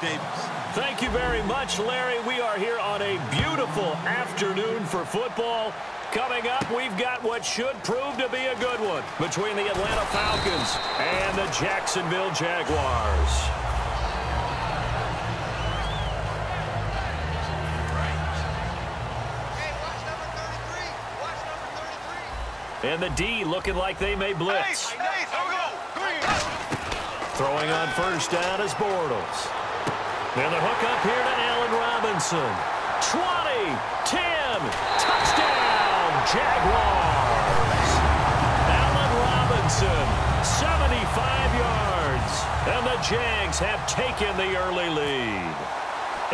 Davis. Thank you very much, Larry. We are here on a beautiful afternoon for football. Coming up, we've got what should prove to be a good one between the Atlanta Falcons and the Jacksonville Jaguars. And the D looking like they may blitz. Throwing on first down is Bortles. And the hook up here to Allen Robinson. 20, 10, touchdown, Jaguars. Allen Robinson, 75 yards. And the Jags have taken the early lead.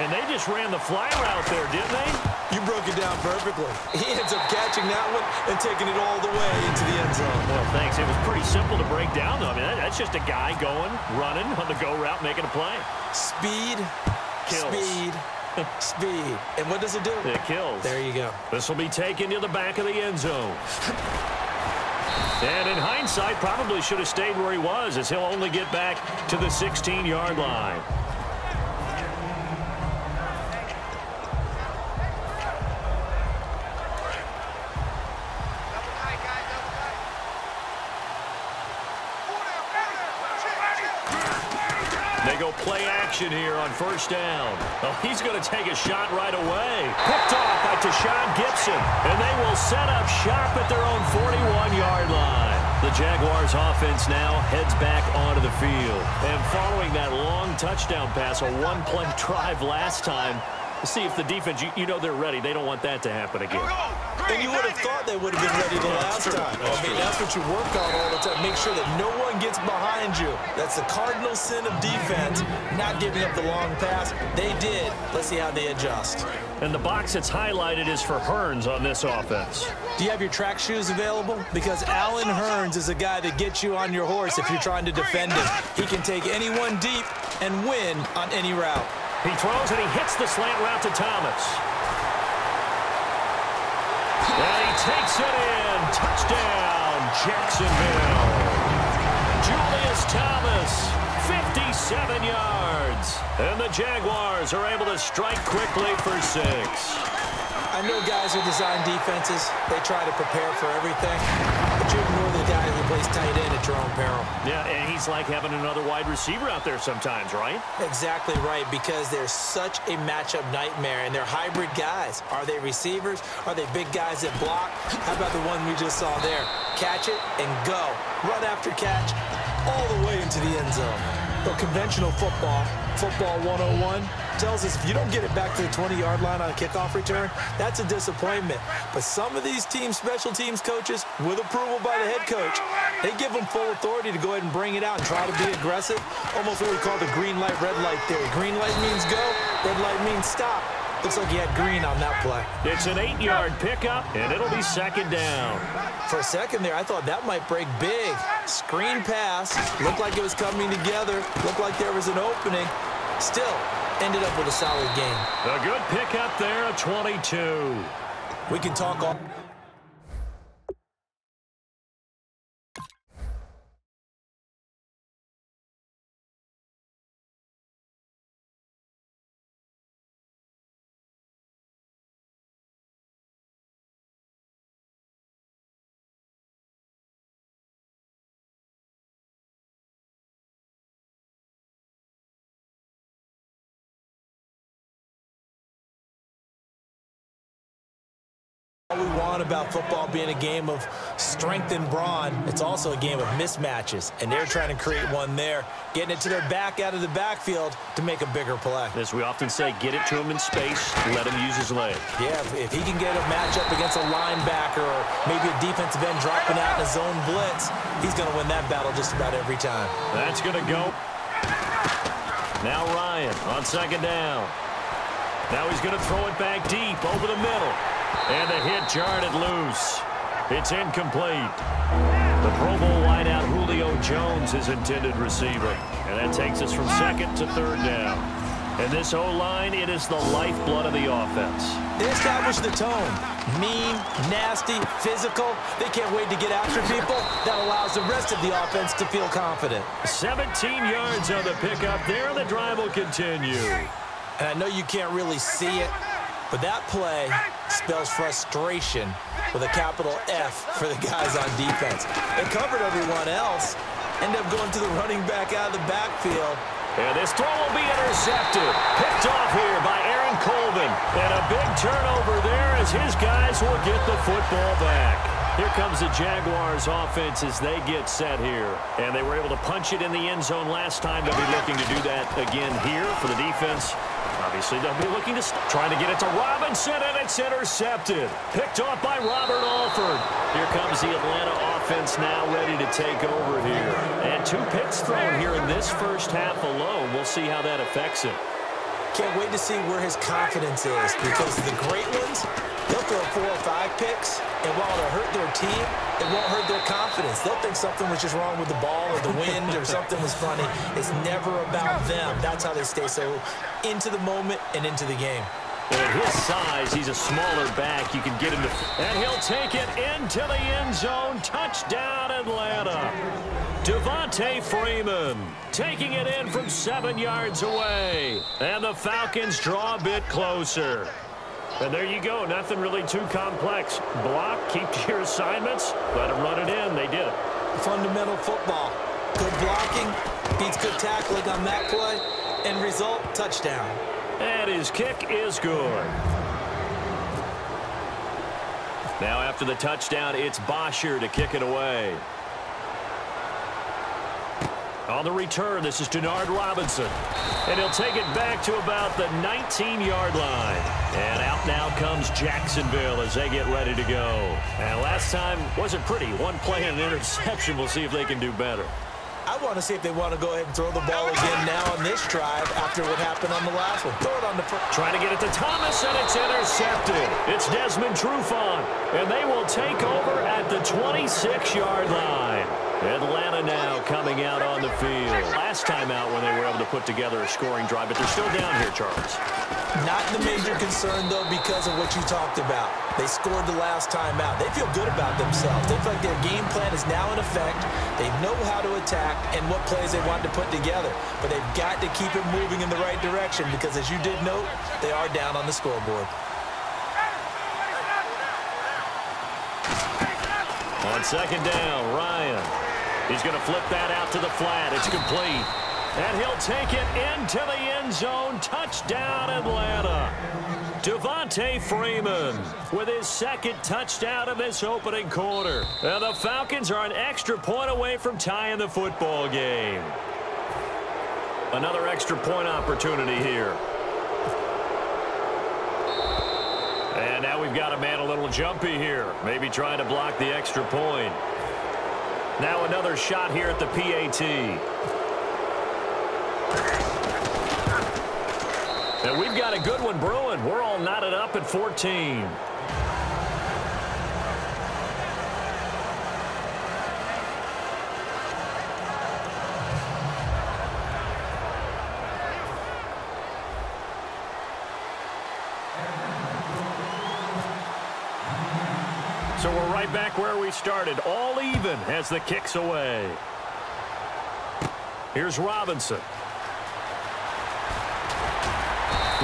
And they just ran the fly route there, didn't they? You broke it down perfectly. He ends up catching that one and taking it all the way into the end zone. Well, thanks. It was pretty simple to break down, though. I mean, that's just a guy going, running on the go route, making a play. Speed, kills. Speed, speed. And what does it do? It kills. There you go. This will be taken to the back of the end zone. And in hindsight, probably should have stayed where he was, as he'll only get back to the 16-yard line. They go play action here on first down. Oh, he's going to take a shot right away. Picked off by Tashawn Gibson. And they will set up shop at their own 41-yard line. The Jaguars offense now heads back onto the field. And following that long touchdown pass, a one-play drive last time, to see if the defense, you know they're ready. They don't want that to happen again. And you would have thought they would have been ready the last time. That's what you work on all the time. Make sure that no one gets behind you. That's the cardinal sin of defense, not giving up the long pass. They did. Let's see how they adjust. And the box that's highlighted is for Hearns on this offense. Do you have your track shoes available? Because Allen Hearns is a guy that gets you on your horse if you're trying to defend him. He can take anyone deep and win on any route. He throws and he hits the slant route to Thomas. And he takes it in. Touchdown, Jacksonville. Julius Thomas, 57 yards. And the Jaguars are able to strike quickly for 6. I know guys who design defenses. They try to prepare for everything. But you ignore the guy who plays tight end at your own peril. Yeah, and he's like having another wide receiver out there sometimes, right? Exactly right, because they're such a matchup nightmare, and they're hybrid guys. Are they receivers? Are they big guys that block? How about the one we just saw there? Catch it and go. Run after catch all the way into the end zone. But conventional football 101, tells us if you don't get it back to the 20-yard line on a kickoff return, that's a disappointment. But some of these team special teams coaches, with approval by the head coach, they give them full authority to go ahead and bring it out and try to be aggressive. Almost what we call the green light, red light theory. Green light means go, red light means stop. Looks like he had green on that play. It's an 8-yard pickup, and it'll be second down. For a second there, I thought that might break big. Screen pass. Looked like it was coming together. Looked like there was an opening. Still, ended up with a solid game. A good pickup there, a 22. We can talk all... All we want about football being a game of strength and brawn, it's also a game of mismatches, and they're trying to create one there, getting it to their back out of the backfield to make a bigger play. As we often say, get it to him in space, let him use his leg. Yeah, if he can get a matchup against a linebacker or maybe a defensive end dropping out in a zone blitz, he's going to win that battle just about every time. That's going to go. Now Ryan on second down. Now he's going to throw it back deep over the middle. And the hit jarred it loose. It's incomplete. The Pro Bowl wideout Julio Jones is intended receiver. And that takes us from second to third down. And this O-line, it is the lifeblood of the offense. They establish the tone. Mean, nasty, physical. They can't wait to get after people. That allows the rest of the offense to feel confident. 17 yards on the pickup there. The drive will continue. And I know you can't really see it, but that play spells frustration with a capital F for the guys on defense. They covered everyone else, end up going to the running back out of the backfield. And this throw will be intercepted. Picked off here by Aaron Colvin. And a big turnover there as his guys will get the football back. Here comes the Jaguars offense as they get set here. And they were able to punch it in the end zone last time. They'll be looking to do that again here for the defense. Obviously, they'll be looking to trying to get it to Robinson, and it's intercepted. Picked off by Robert Alford. Here comes the Atlanta offense now ready to take over here. And 2 picks thrown here in this first half alone. We'll see how that affects him. Can't wait to see where his confidence is, because the great ones, they'll throw 4 or 5 picks, and while it'll hurt their team, it won't hurt their confidence. They'll think something was just wrong with the ball or the wind or something was funny. It's never about them. That's how they stay so into the moment and into the game. And at his size, he's a smaller back. You can get him to... And he'll take it into the end zone. Touchdown, Atlanta. Devontae Freeman taking it in from 7 yards away. And the Falcons draw a bit closer. And there you go. Nothing really too complex. Block, keep to your assignments, let them run it in. They did it. Fundamental football. Good blocking beats good tackling on that play. End result, touchdown. And his kick is good. Now after the touchdown, it's Bosher to kick it away. On the return, this is Denard Robinson. And he'll take it back to about the 19-yard line. And out now comes Jacksonville as they get ready to go. And last time wasn't pretty. 1 play and an interception. We'll see if they can do better. I want to see if they want to go ahead and throw the ball again now on this drive after what happened on the last one. Throw it on the front. Trying to get it to Thomas, and it's intercepted. It's Desmond Trufant, and they will take over at the 26-yard line. Atlanta now coming out on the field. Last time out when they were able to put together a scoring drive, but they're still down here, Charles. Not the major concern, though, because of what you talked about. They scored the last time out. They feel good about themselves. They feel like their game plan is now in effect. They know how to attack and what plays they want to put together. But they've got to keep it moving in the right direction because, as you did note, they are down on the scoreboard. On second down, Ryan. He's going to flip that out to the flat. It's complete. And he'll take it into the end zone. Touchdown, Atlanta. Devontae Freeman with his 2nd touchdown of this opening quarter. And the Falcons are an extra point away from tying the football game. Another extra point opportunity here. And now we've got a man a little jumpy here. Maybe trying to block the extra point. Now another shot here at the PAT. And we've got a good one brewing. We're all knotted up at 14. So we're right back where we started. All even as the kick's away. Here's Robinson.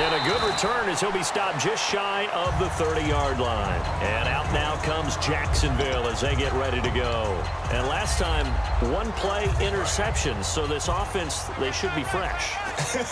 And a good return as he'll be stopped just shy of the 30-yard line. And out now comes Jacksonville as they get ready to go. And last time, 1-play interception. So this offense, they should be fresh.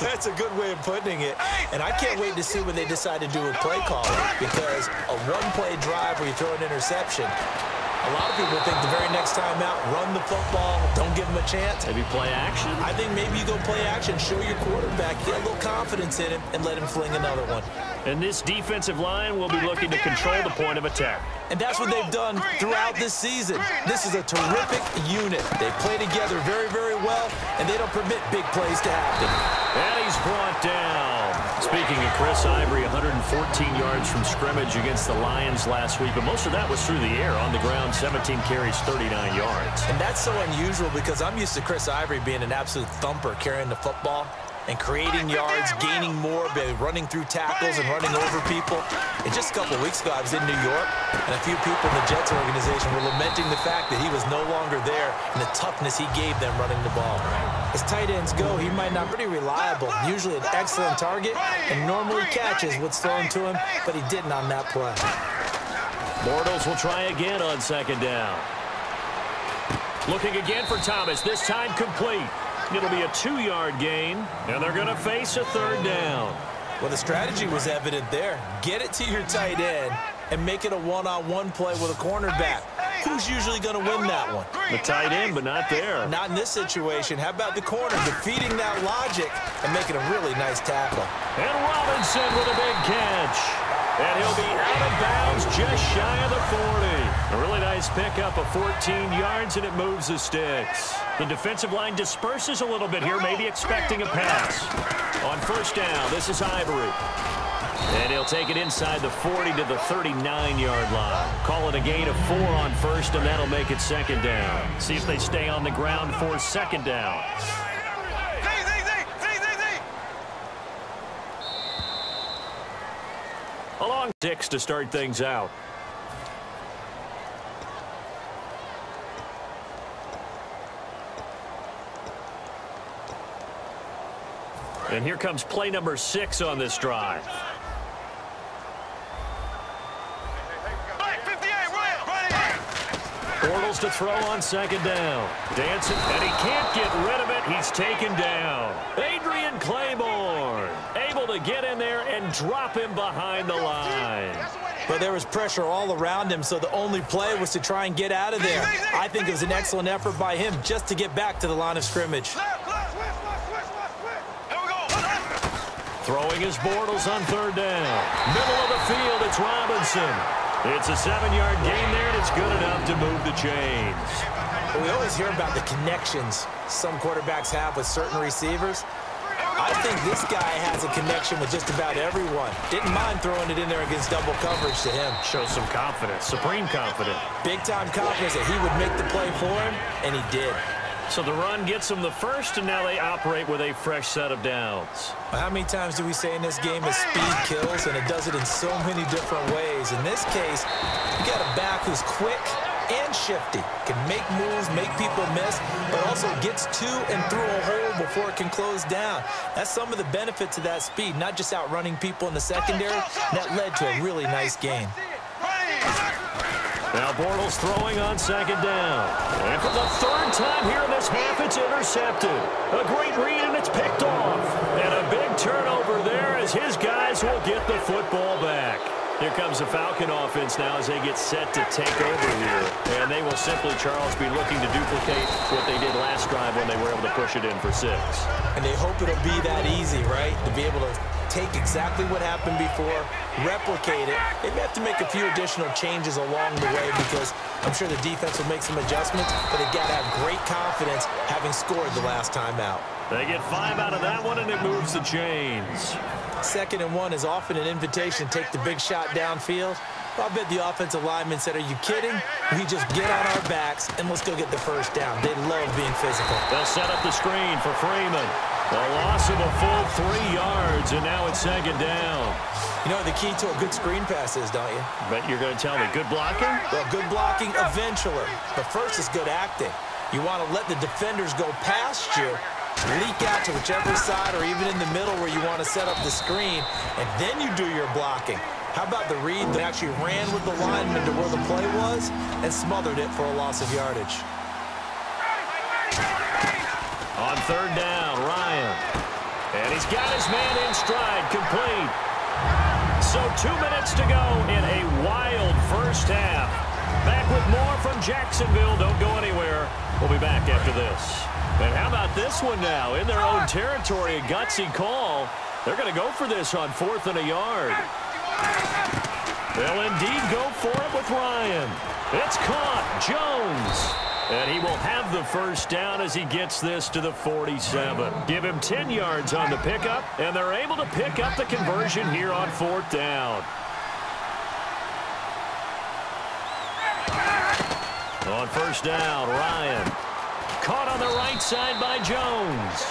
That's a good way of putting it. And I can't wait to see when they decide to do a play calling, because a 1-play drive where you throw an interception, a lot of people think the very next time out, run the football, don't give them a chance. Maybe play action? I think maybe you go play action, show your quarterback, get a little confidence in him, and let him fling another one. And this defensive line will be looking to control the point of attack. And that's what they've done throughout this season. This is a terrific unit. They play together very, very well, and they don't permit big plays to happen. And he's brought down. Speaking of Chris Ivory, 114 yards from scrimmage against the Lions last week, but most of that was through the air. On the ground, 17 carries, 39 yards. And that's so unusual because I'm used to Chris Ivory being an absolute thumper carrying the football. and creating yards, gaining more by running through tackles and running over people. And just a couple weeks ago, I was in New York, and a few people in the Jets organization were lamenting the fact that he was no longer there and the toughness he gave them running the ball. As tight ends go, he might not be pretty reliable, usually an excellent target, and normally catches what's thrown to him, but he didn't on that play. Bortles will try again on second down. Looking again for Thomas, this time complete. It'll be a 2-yard gain, and they're going to face a third down. Well, the strategy was evident there. Get it to your tight end and make it a one-on-one play with a cornerback. Who's usually going to win that one? The tight end, but not there. Not in this situation. How about the corner defeating that logic and making a really nice tackle? And Robinson with a big catch. And he'll be out of bounds just shy of the 40. A really nice pickup of 14 yards, and it moves the sticks. The defensive line disperses a little bit here, maybe expecting a pass. On first down, this is Ivory. And he'll take it inside the 40 to the 39-yard line. Call it a gain of 4 on first, and that'll make it second down. See if they stay on the ground for second down. Along 6 to start things out. And here comes play number 6 on this drive. Bortles to throw on second down. Dancing, and he can't get rid of it. He's taken down. Adrian Claiborne able to get in there and drop him behind the line. But there was pressure all around him, so the only play was to try and get out of there. I think it was an excellent effort by him just to get back to the line of scrimmage. Throwing his Bortles on third down. Middle of the field, it's Robinson. It's a 7-yard gain there, and it's good enough to move the chains. We always hear about the connections some quarterbacks have with certain receivers. I think this guy has a connection with just about everyone. Didn't mind throwing it in there against double coverage to him. Shows some confidence, supreme confidence. Big-time confidence that he would make the play for him, and he did. So the run gets them the first, and now they operate with a fresh set of downs. How many times do we say in this game is speed kills, and it does it in so many different ways. In this case, you got a back who's quick and shifty, can make moves, make people miss, but also gets to and through a hole before it can close down. That's some of the benefit to that speed, not just outrunning people in the secondary. That led to a really nice gain. Now Bortles throwing on second down. And for the third time here in this half, it's intercepted. A great read, and it's picked off. And a big turnover there as his guys will get the football back. Here comes the Falcon offense now as they get set to take over here. And they will simply, Charles, be looking to duplicate what they did last drive when they were able to push it in for 6. And they hope it'll be that easy, right? To be able to take exactly what happened before, replicate it. They may have to make a few additional changes along the way because I'm sure the defense will make some adjustments, but they've got to have great confidence having scored the last time out. They get 5 out of that one, and it moves the chains. 2nd and 1 is often an invitation to take the big shot downfield. I bet the offensive lineman said, are you kidding? We just get on our backs and let's go get the first down. They love being physical. They'll set up the screen for Freeman. A loss of a full 3 yards, and now it's second down. You know what the key to a good screen pass is, don't you? But you're going to tell me, good blocking? Well, good blocking eventually. But first is good acting. You want to let the defenders go past you, leak out to whichever side or even in the middle where you want to set up the screen, and then you do your blocking. How about the read that actually ran with the lineman to where the play was and smothered it for a loss of yardage? On third down, Ryan. And he's got his man in stride, complete. So 2 minutes to go in a wild first half. Back with more from Jacksonville. Don't go anywhere. We'll be back after this. And how about this one now? In their own territory, a gutsy call. They're going to go for this on 4th and a yard. They'll indeed go for it with Ryan. It's caught. Jones. And he will have the first down as he gets this to the 47. Give him 10 yards on the pickup, and they're able to pick up the conversion here on 4th down. On first down, Ryan. Caught on the right side by Jones.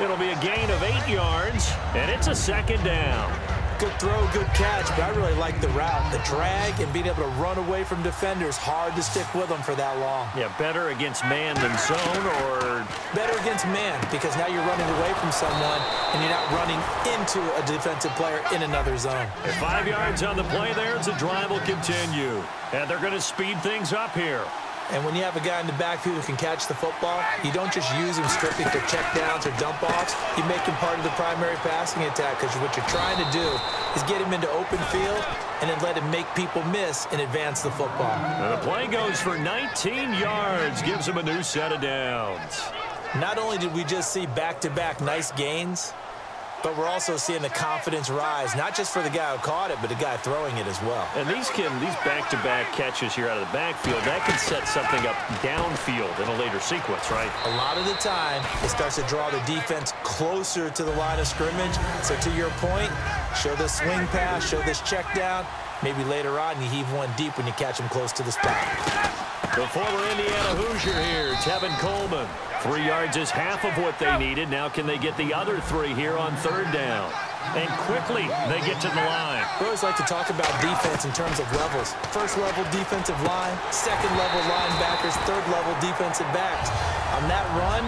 It'll be a gain of 8 yards, and it's a second down. Good throw, good catch, but I really like the route. The drag and being able to run away from defenders, hard to stick with them for that long. Yeah, better against man than zone, or? Better against man, because now you're running away from someone, and you're not running into a defensive player in another zone. At 5 yards on the play there, the drive will continue. And they're going to speed things up here. And when you have a guy in the backfield who can catch the football, you don't just use him strictly for checkdowns or dump-offs. You make him part of the primary passing attack, because what you're trying to do is get him into open field and then let him make people miss and advance the football. And the play goes for 19 yards, gives him a new set of downs. Not only did we just see back-to-back nice gains, but we're also seeing the confidence rise, not just for the guy who caught it, but the guy throwing it as well. And these back-to-back catches here out of the backfield, that can set something up downfield in a later sequence, right? A lot of the time, it starts to draw the defense closer to the line of scrimmage. So to your point, show this swing pass, show this check down. Maybe later on, you heave one deep when you catch him close to the spot. The former Indiana Hoosier here, Tevin Coleman. 3 yards is half of what they needed. Now can they get the other 3 here on third down? And quickly, they get to the line. We always like to talk about defense in terms of levels. First-level defensive line, second-level linebackers, third-level defensive backs. On that run,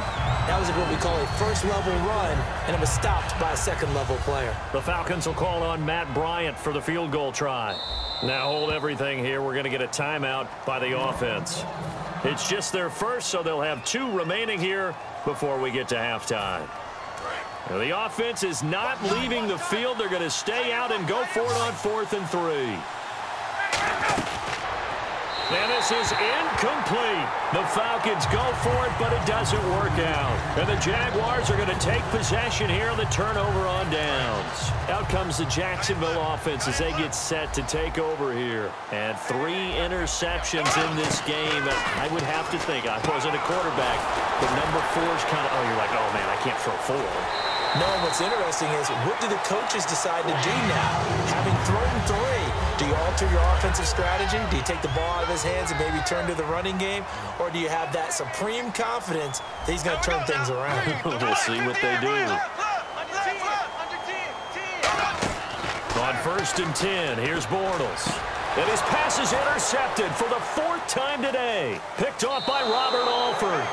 that was what we call a first-level run, and it was stopped by a second-level player. The Falcons will call on Matt Bryant for the field goal try. Now hold everything here. We're going to get a timeout by the offense. It's just their first, so they'll have 2 remaining here before we get to halftime. Now, the offense is not leaving the field. They're going to stay out and go for it on 4th and 3. And this is incomplete. The Falcons go for it, but it doesn't work out. And the Jaguars are going to take possession here on the turnover on downs. Out comes the Jacksonville offense as they get set to take over here. And 3 interceptions in this game. I would have to think, I wasn't a quarterback, but number 4 is kind of, oh, you're like, oh, man, I can't throw 4. No, and what's interesting is, what do the coaches decide to do now? Having thrown 3, do you alter your offensive strategy? Do you take the ball out of his hands and maybe turn to the running game? Or do you have that supreme confidence that he's going to turn things around? We'll see what they do. On 1st and 10, here's Bortles. And his pass is intercepted for the 4th time today. Picked off by Robert Alford.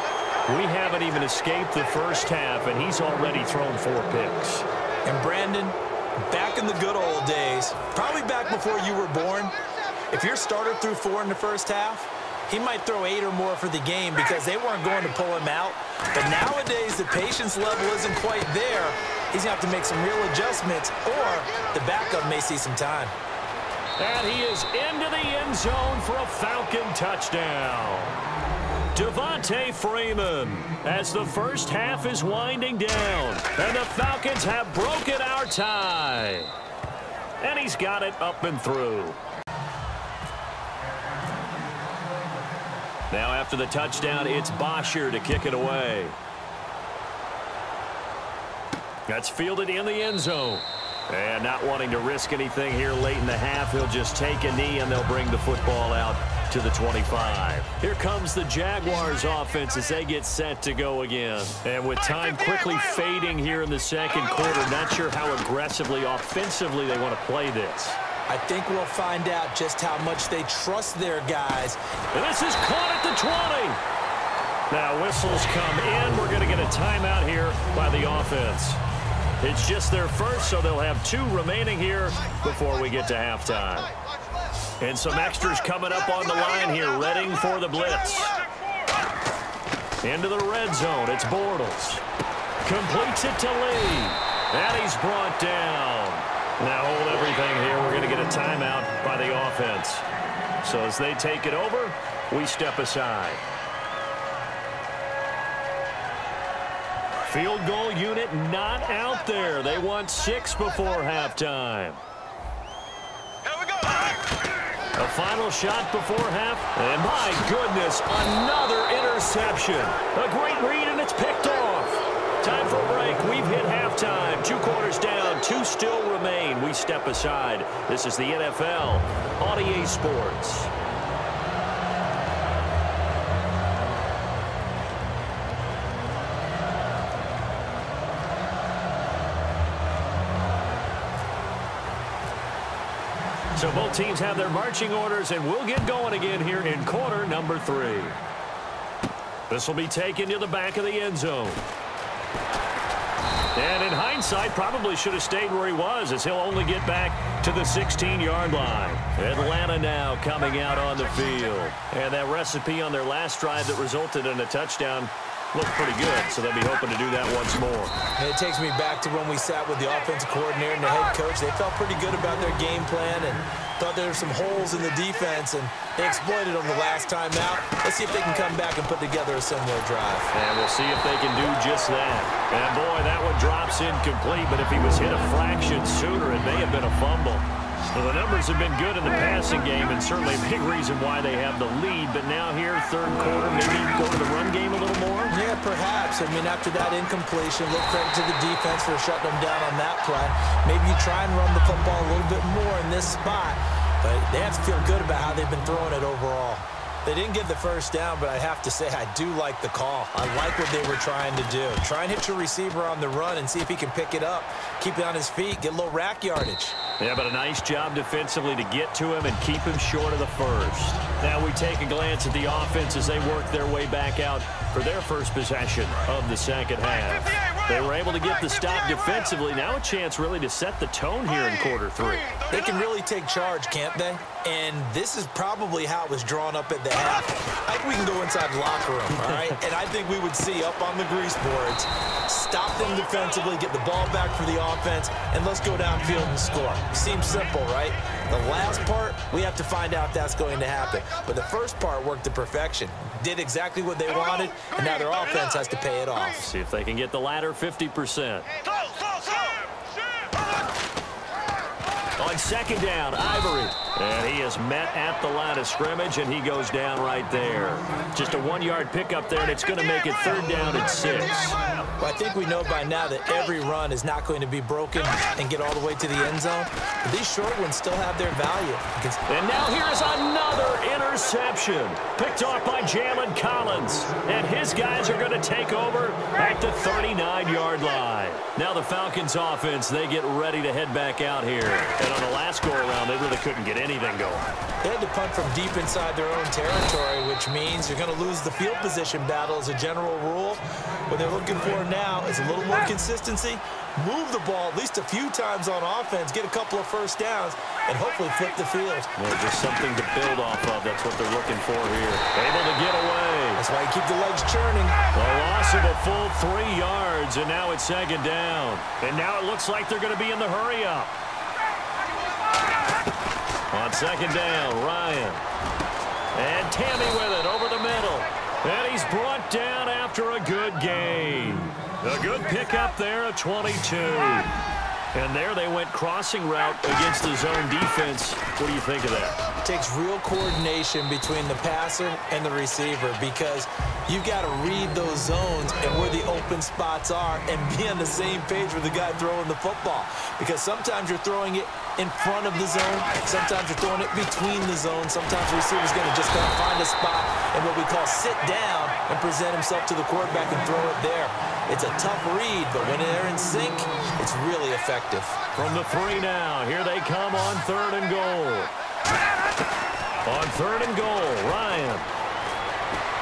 We haven't even escaped the first half, and he's already thrown 4 picks. And Brandon, back in the good old days, probably back before you were born, if your starter threw 4 in the first half, he might throw 8 or more for the game because they weren't going to pull him out. But nowadays, the patience level isn't quite there. He's going to have to make some real adjustments, or the backup may see some time. And he is into the end zone for a Falcon touchdown. Devontae Freeman as the first half is winding down. And the Falcons have broken our tie. And he's got it up and through. Now after the touchdown, it's Bosher to kick it away. That's fielded in the end zone. And not wanting to risk anything here late in the half, he'll just take a knee and they'll bring the football out to the 25. Here comes the Jaguars offense as they get set to go again. And with time quickly fading here in the second quarter, not sure how aggressively, offensively they want to play this. I think we'll find out just how much they trust their guys. And this is caught at the 20. Now whistles come in. We're going to get a timeout here by the offense. It's just their first, so they'll have 2 remaining here before we get to halftime. And some extras coming up on the line here, readying for the blitz. Into the red zone, it's Bortles. Completes it to Lee. And he's brought down. Now hold everything here. We're going to get a timeout by the offense. So as they take it over, we step aside. Field goal unit not out there. They want 6 before halftime. A final shot before half. And my goodness, another interception. A great read, and it's picked off. Time for a break. We've hit halftime. 2 quarters down. 2 still remain. We step aside. This is the NFL on EA Sports. So both teams have their marching orders, and we'll get going again here in quarter number 3. This will be taken to the back of the end zone. And in hindsight, probably should have stayed where he was, as he'll only get back to the 16-yard line. Atlanta now coming out on the field. And that recipe on their last drive that resulted in a touchdown looked pretty good, so they'll be hoping to do that once more. And it takes me back to when we sat with the offensive coordinator and the head coach. They felt pretty good about their game plan and thought there were some holes in the defense, and they exploited them the last time out. Let's see if they can come back and put together a similar drive. And we'll see if they can do just that. And, boy, that one drops incomplete, but if he was hit a fraction sooner, it may have been a fumble. Well, the numbers have been good in the passing game, and certainly a big reason why they have the lead. But now here, third quarter, maybe go to the run game a little more? Yeah, perhaps. I mean, after that incompletion, look credit to the defense for shutting them down on that play. Maybe you try and run the football a little bit more in this spot. But they have to feel good about how they've been throwing it overall. They didn't get the first down, but I have to say I do like the call. I like what they were trying to do. Try and hit your receiver on the run and see if he can pick it up. Keep it on his feet, get a little rack yardage. Yeah, but a nice job defensively to get to him and keep him short of the first. Now we take a glance at the offense as they work their way back out for their first possession of the second half. They were able to get the stop defensively. Now a chance really to set the tone here in quarter 3. They can really take charge, can't they? And this is probably how it was drawn up at the half. I think we can go inside the locker room, all right? And I think we would see up on the grease boards, stop them defensively, get the ball back for the offense, and let's go downfield and score. Seems simple, right? The last part, we have to find out if that's going to happen. But the first part worked to perfection. Did exactly what they wanted, and now their offense has to pay it off. See if they can get the latter 50%. On second down, Ivory. And he is met at the line of scrimmage, and he goes down right there. Just a 1-yard pickup there, and it's going to make it third down and 6. Well, I think we know by now that every run is not going to be broken and get all the way to the end zone. But these short ones still have their value. And now here's another interception. Picked off by Jalen Collins. And his guys are going to take over at the 39-yard line. Now the Falcons offense, they get ready to head back out here. And on the last go-around, they really couldn't get anything going. They had to punt from deep inside their own territory, which means you're going to lose the field position battle as a general rule. What they're looking for now is a little more consistency, move the ball at least a few times on offense, get a couple of first downs, and hopefully flip the field. Well, just something to build off of. That's what they're looking for here. Able to get away. That's why you keep the legs churning. A loss of a full 3 yards, and now it's second down. And now it looks like they're going to be in the hurry-up. On second down, Ryan. And Tammy with it over the middle. And he's brought down after a good gain. A good pickup there, a 22. And there they went crossing route against the zone defense. What do you think of that? It takes real coordination between the passer and the receiver because you've got to read those zones and where the open spots are and be on the same page with the guy throwing the football. Because sometimes you're throwing it in front of the zone. Sometimes you're throwing it between the zones. Sometimes the receiver's going to just kind of find a spot and what we call sit down and present himself to the quarterback and throw it there. It's a tough read, but when they're in sync, it's really effective. From the 3 now, here they come on third and goal. On third and goal, Ryan.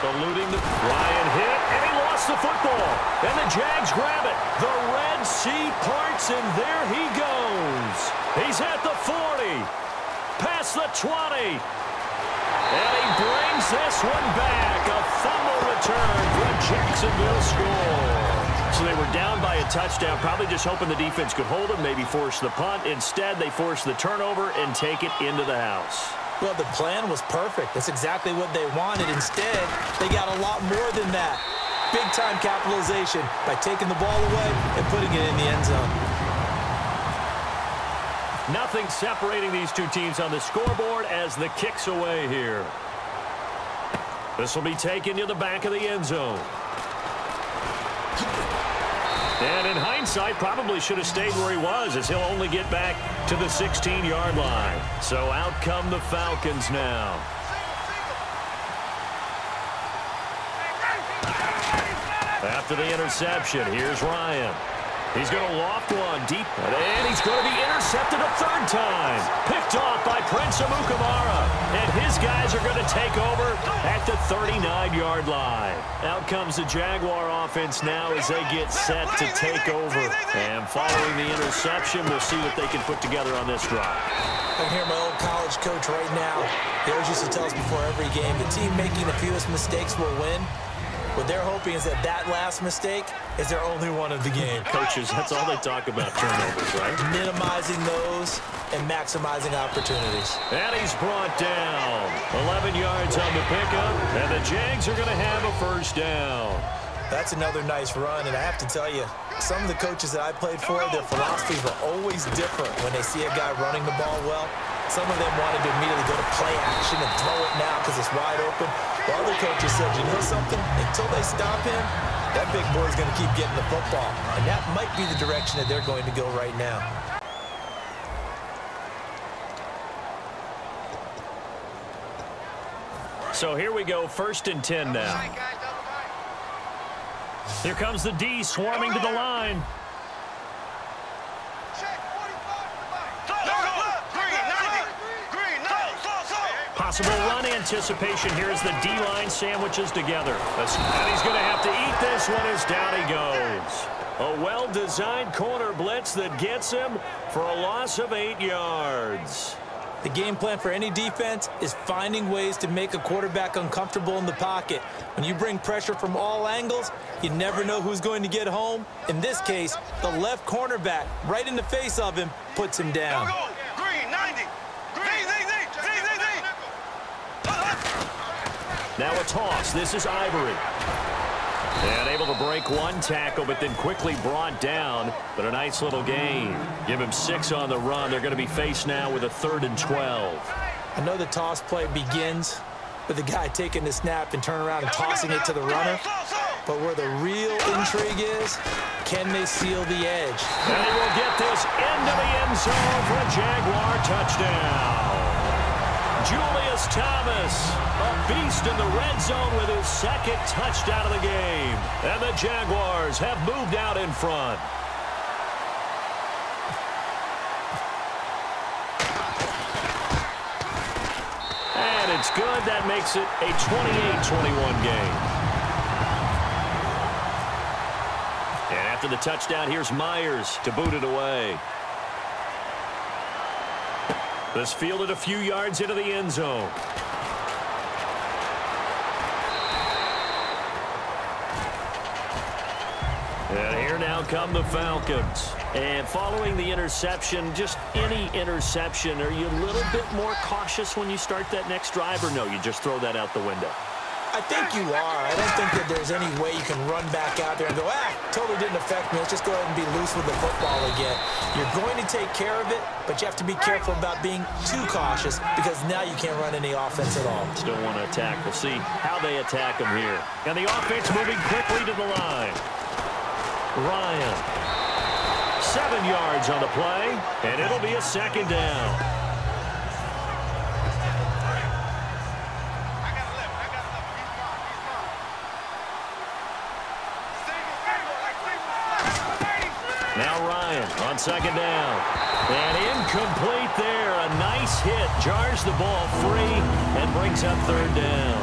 Eluding the Ryan hit, and he lost the football. And the Jags grab it. The Red Sea parts, and there he goes. He's at the 40, past the 20. And he brings this one back. A fumble return for a Jacksonville score. So they were down by a touchdown, probably just hoping the defense could hold them, maybe force the punt. Instead, they force the turnover and take it into the house. Well, the plan was perfect. That's exactly what they wanted. Instead, they got a lot more than that. Big-time capitalization by taking the ball away and putting it in the end zone. Nothing separating these two teams on the scoreboard as the kick's away here. This will be taken to the back of the end zone. And in hindsight, probably should have stayed where he was as he'll only get back to the 16-yard line. So out come the Falcons now. After the interception, here's Ryan. He's going to loft one deep, and he's going to be intercepted a third time. Picked off by Prince Amukamara. And his guys are going to take over at the 39-yard line. Out comes the Jaguar offense now as they get set to take over. And following the interception, we'll see what they can put together on this drive. I can hear my old college coach right now. He always used to tell us before every game, the team making the fewest mistakes will win. What they're hoping is that last mistake is their only one of the game. Coaches, that's all they talk about, turnovers, right? Minimizing those and maximizing opportunities. And he's brought down. 11 yards on the pickup, and the Jags are going to have a first down. That's another nice run, and I have to tell you, some of the coaches that I played for, their philosophies were always different when they see a guy running the ball well. Some of them wanted to immediately go to play action and throw it now because it's wide open. While other coaches said, you know something? Until they stop him, that big boy's going to keep getting the football. And that might be the direction that they're going to go right now. So here we go, 1st and 10 now. Here comes the D swarming to the line. Possible run anticipation here as the D-line sandwiches together. And he's going to have to eat this one as down he goes. A well-designed corner blitz that gets him for a loss of 8 yards. The game plan for any defense is finding ways to make a quarterback uncomfortable in the pocket. When you bring pressure from all angles, you never know who's going to get home. In this case, the left cornerback, right in the face of him, puts him down. Now a toss. This is Ivory. And able to break one tackle, but then quickly brought down. But a nice little gain. Give him 6 on the run. They're going to be faced now with a 3rd and 12. I know the toss play begins with the guy taking the snap and turning around and tossing it to the runner. But where the real intrigue is, can they seal the edge? And he will get this into the end zone for a Jaguar touchdown. Julius Thomas, a beast in the red zone with his 2nd touchdown of the game. And the Jaguars have moved out in front. And it's good. That makes it a 28-21 game. And after the touchdown, here's Myers to boot it away. This fielded a few yards into the end zone. And here now come the Falcons. And following the interception, just any interception, are you a little bit more cautious when you start that next drive, or no, you just throw that out the window? I think you are. I don't think that there's any way you can run back out there and go, totally didn't affect me. Let's just go ahead and be loose with the football again. You're going to take care of it, but you have to be careful about being too cautious because now you can't run any offense at all. Still want to attack. We'll see how they attack them here. And the offense moving quickly to the line. Ryan. 7 yards on the play, and it'll be a 2nd down. Now Ryan on 2nd down. And incomplete there. A nice hit. Jars the ball free and brings up 3rd down.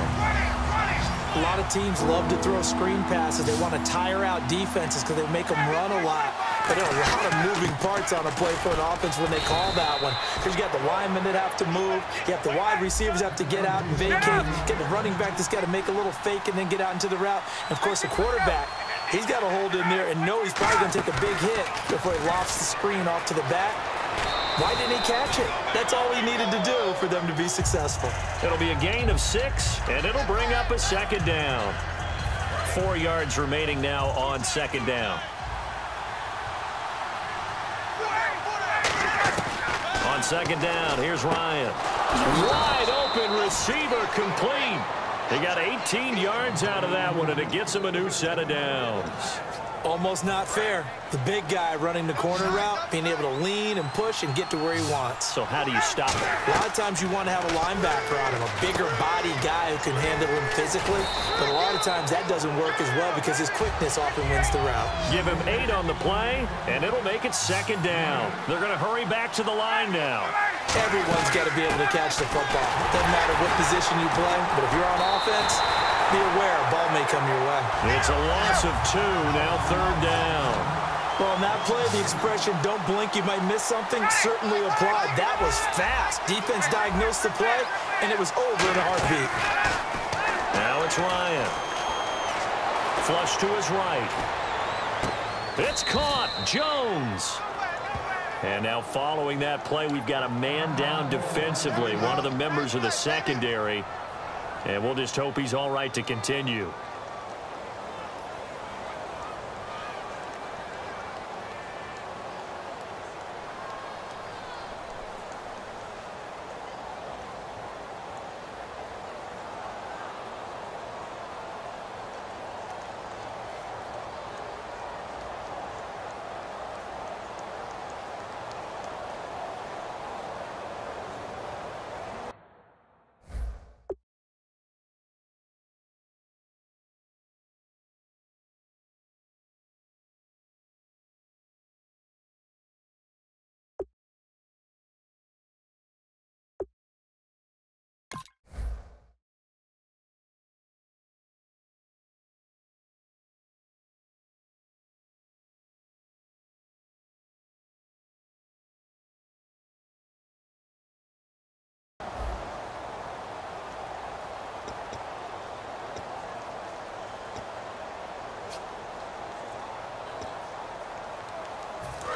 A lot of teams love to throw screen passes. They want to tire out defenses because they make them run a lot. But there are a lot of moving parts on a play for an offense when they call that one. Because you got the linemen that have to move. You have the wide receivers have to get out and vacate. Get the running back that's got to make a little fake and then get out into the route. And, of course, the quarterback, he's got to hold in there and know he's probably going to take a big hit before he lofts the screen off to the back. Why didn't he catch it? That's all he needed to do for them to be successful. It'll be a gain of 6, and it'll bring up a 2nd down. 4 yards remaining now on 2nd down. On 2nd down, here's Ryan. Wide open receiver complete. He got 18 yards out of that one, and it gets him a new set of downs. Almost not fair. The big guy running the corner route, being able to lean and push and get to where he wants. So how do you stop it? A lot of times you want to have a linebacker on him, a bigger body guy who can handle him physically. But a lot of times that doesn't work as well because his quickness often wins the route. Give him 8 on the play, and it'll make it 2nd down. They're going to hurry back to the line now. Everyone's got to be able to catch the football. Doesn't matter what position you play, but if you're on offense, be aware a ball may come your way. It's a loss of 2, now 3rd down. Well, in that play, the expression, don't blink, you might miss something, certainly applied. That was fast. Defense diagnosed the play, and it was over in a heartbeat. Now it's Ryan. Flush to his right. It's caught. Jones. And now following that play, we've got a man down defensively, one of the members of the secondary. And we'll just hope he's all right to continue.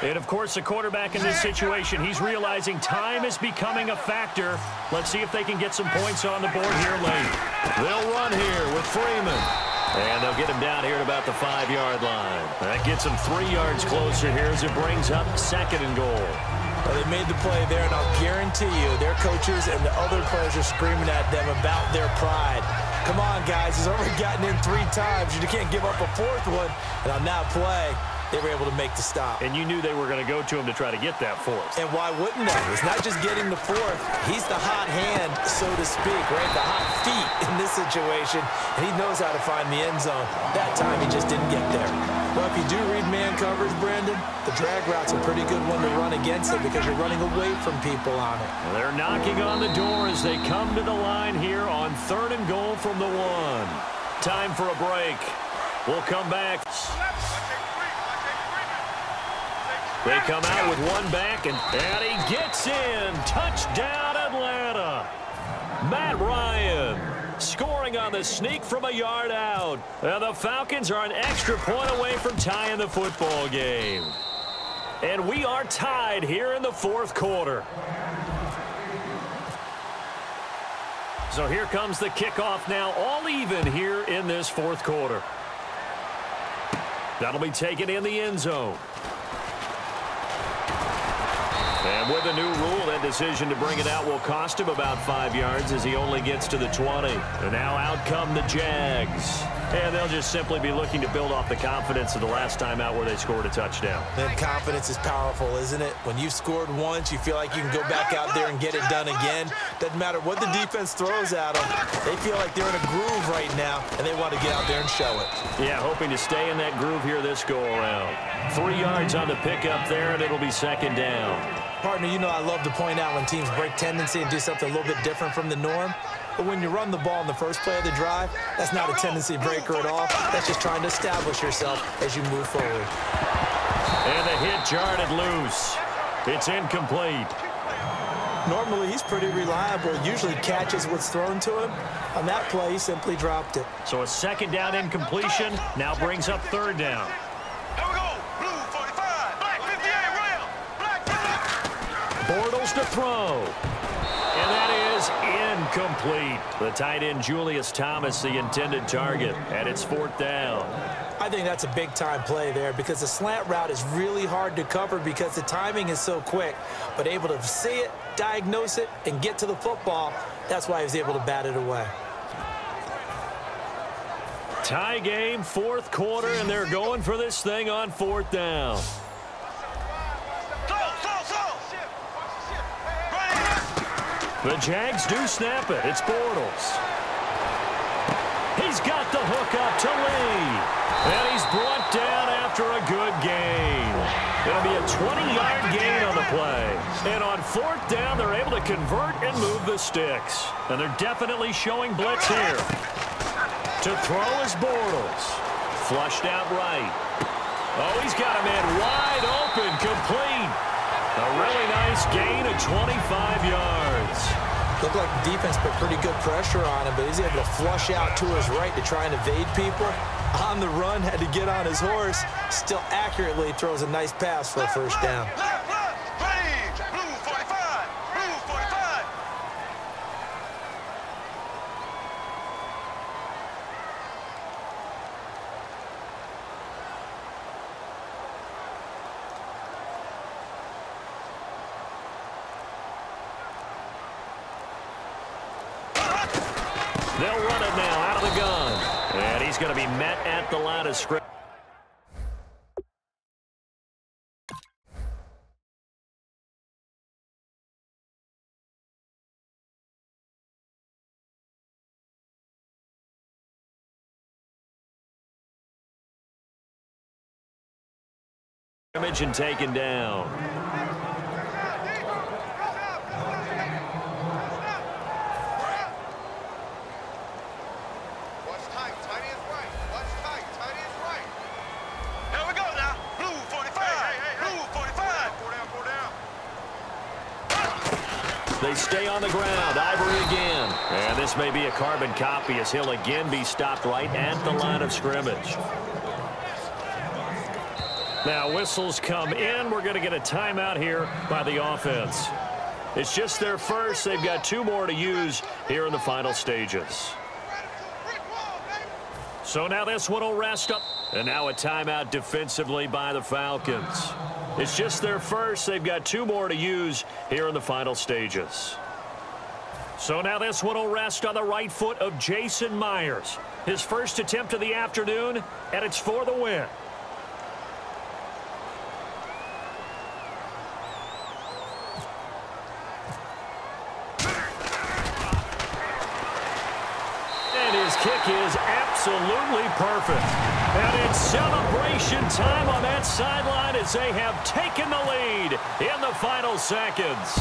And, of course, the quarterback in this situation, he's realizing time is becoming a factor. Let's see if they can get some points on the board here late. They'll run here with Freeman. And they'll get him down here at about the 5-yard line. That gets him 3 yards closer here as it brings up 2nd and goal. Well, they made the play there, and I'll guarantee you their coaches and the other players are screaming at them about their pride. Come on, guys. He's already gotten in 3 times. You can't give up a 4th one. And on that play, they were able to make the stop. And you knew they were going to go to him to try to get that 4th. And why wouldn't they? It's not just getting the 4th. He's the hot hand, so to speak, right? The hot feet in this situation. And he knows how to find the end zone. That time, he just didn't get there. Well, if you do read man coverage, Brandon, the drag route's a pretty good one to run against it because you're running away from people on it. Well, they're knocking on the door as they come to the line here on 3rd and goal from the 1. Time for a break. We'll come back. They come out with 1 back, and he gets in. Touchdown, Atlanta. Matt Ryan scoring on the sneak from a yard out. And the Falcons are an extra point away from tying the football game. And we are tied here in the 4th quarter. So here comes the kickoff now, all even here in this 4th quarter. That'll be taken in the end zone. And with a new rule, that decision to bring it out will cost him about 5 yards as he only gets to the 20. And now out come the Jags. And they'll just simply be looking to build off the confidence of the last time out where they scored a touchdown. That confidence is powerful, isn't it? When you've scored once, you feel like you can go back out there and get it done again. Doesn't matter what the defense throws at them. They feel like they're in a groove right now, and they want to get out there and show it. Yeah, hoping to stay in that groove here this go-around. 3 yards on the pickup there, and it'll be 2nd down. Partner, you know I love to point out when teams break tendency and do something a little bit different from the norm. But when you run the ball in the first play of the drive, that's not a tendency breaker at all. That's just trying to establish yourself as you move forward. And the hit jarred loose. It's incomplete. Normally, he's pretty reliable. Usually catches what's thrown to him. On that play, he simply dropped it. So a 2nd down incompletion now brings up 3rd down. Bortles to throw. And that is incomplete. The tight end, Julius Thomas, the intended target. And it's 4th down. I think that's a big-time play there because the slant route is really hard to cover because the timing is so quick. But able to see it, diagnose it, and get to the football, that's why he was able to bat it away. Tie game, 4th quarter, and they're going for this thing on 4th down. The Jags do snap it. It's Bortles. He's got the hook up to Lee. And he's brought down after a good gain. It'll be a 20-yard gain on the play. And on fourth down, they're able to convert and move the sticks. And they're definitely showing blitz here. To throw is Bortles. Flushed out right. Oh, he's got a man wide open, complete. A really nice gain of 25 yards. Looked like the defense put pretty good pressure on him, but he's able to flush out to his right to try and evade people. On the run, had to get on his horse. Still accurately throws a nice pass for a first down. They'll run it now out of the gun. And he's going to be met at the line of scrimmage. And taken down. They stay on the ground. Ivory again. And this may be a carbon copy as he'll again be stopped right at the line of scrimmage. Now whistles come in. We're going to get a timeout here by the offense. It's just their first. They've got 2 more to use here in the final stages. So now this one will rest up. And now a timeout defensively by the Falcons. It's just their first. They've got 2 more to use here in the final stages. So now this one will rest on the right foot of Jason Myers. His first attempt of the afternoon, and it's for the win. And his kick is absolutely perfect. And it's celebration time on that sideline as they have taken the lead in the final seconds.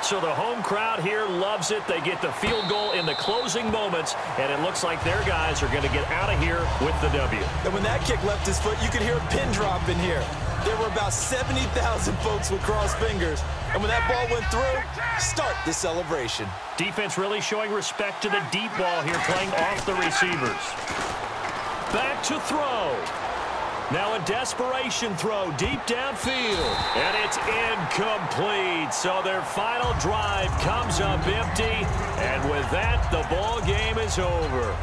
So the home crowd here loves it. They get the field goal in the closing moments, and it looks like their guys are going to get out of here with the W. And when that kick left his foot, you could hear a pin drop in here. There were about 70,000 folks with crossed fingers. And when that ball went through, start the celebration. Defense really showing respect to the deep ball here, playing off the receivers. Back to throw. Now a desperation throw deep downfield. And it's incomplete. So their final drive comes up empty. And with that, the ball game is over.